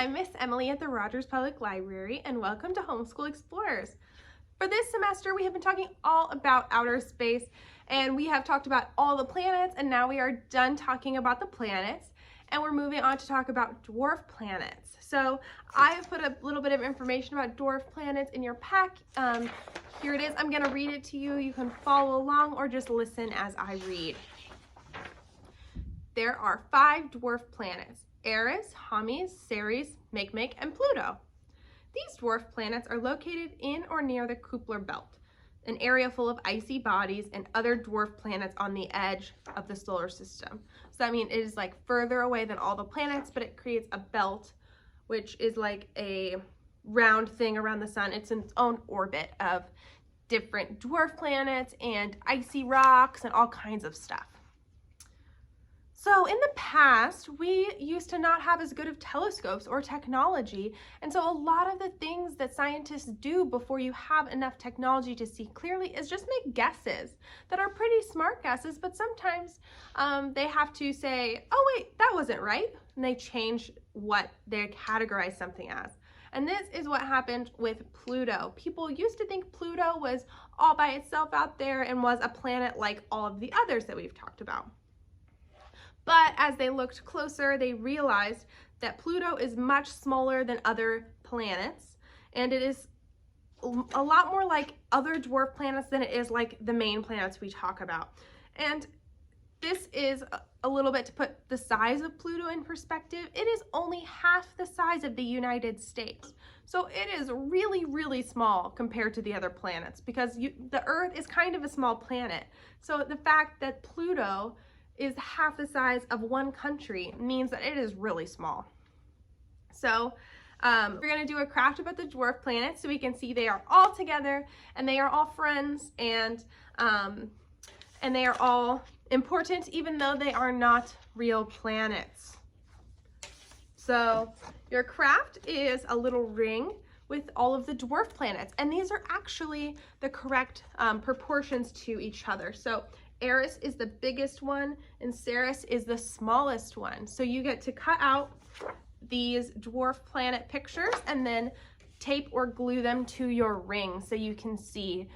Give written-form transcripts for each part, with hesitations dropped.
I'm Miss Emily at the Rogers Public Library, and welcome to Homeschool Explorers. For this semester, we have been talking all about outer space, and we have talked about all the planets, and now we are done talking about the planets, and we're moving on to talk about dwarf planets. So I have put a little bit of information about dwarf planets in your pack. Here it is. I'm going to read it to you. You can follow along or just listen as I read. There are 5 dwarf planets: Eris, Hermes, Ceres, Makemake, and Pluto. These dwarf planets are located in or near the Kuiper Belt, an area full of icy bodies and other dwarf planets on the edge of the solar system. So that means it is like further away than all the planets, but it creates a belt, which is like a round thing around the sun. It's in its own orbit of different dwarf planets and icy rocks and all kinds of stuff. So in the past, we used to not have as good of telescopes or technology, and so a lot of the things that scientists do before you have enough technology to see clearly is just make guesses that are pretty smart guesses, but sometimes they have to say, oh wait, that wasn't right, and they change what they categorize something as. And this is what happened with Pluto. People used to think Pluto was all by itself out there and was a planet like all of the others that we've talked about. But as they looked closer, they realized that Pluto is much smaller than other planets, and it is a lot more like other dwarf planets than it is like the main planets we talk about. And this is a little bit to put the size of Pluto in perspective. It is only half the size of the United States. So it is really, really small compared to the other planets, because the Earth is kind of a small planet. So the fact that Pluto is half the size of one country means that it is really small. So we're going to do a craft about the dwarf planets so we can see they are all together and they are all friends, and they are all important even though they are not real planets. So your craft is a little ring with all of the dwarf planets, and these are actually the correct proportions to each other. So Eris is the biggest one and Ceres is the smallest one. So you get to cut out these dwarf planet pictures and then tape or glue them to your ring so you can see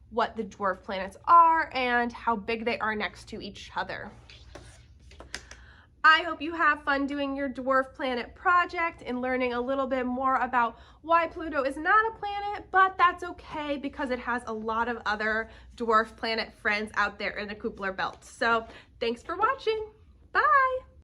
what the dwarf planets are and how big they are next to each other. I hope you have fun doing your dwarf planet project and learning a little bit more about why Pluto is not a planet, but that's okay because it has a lot of other dwarf planet friends out there in the Kuiper Belt. So thanks for watching.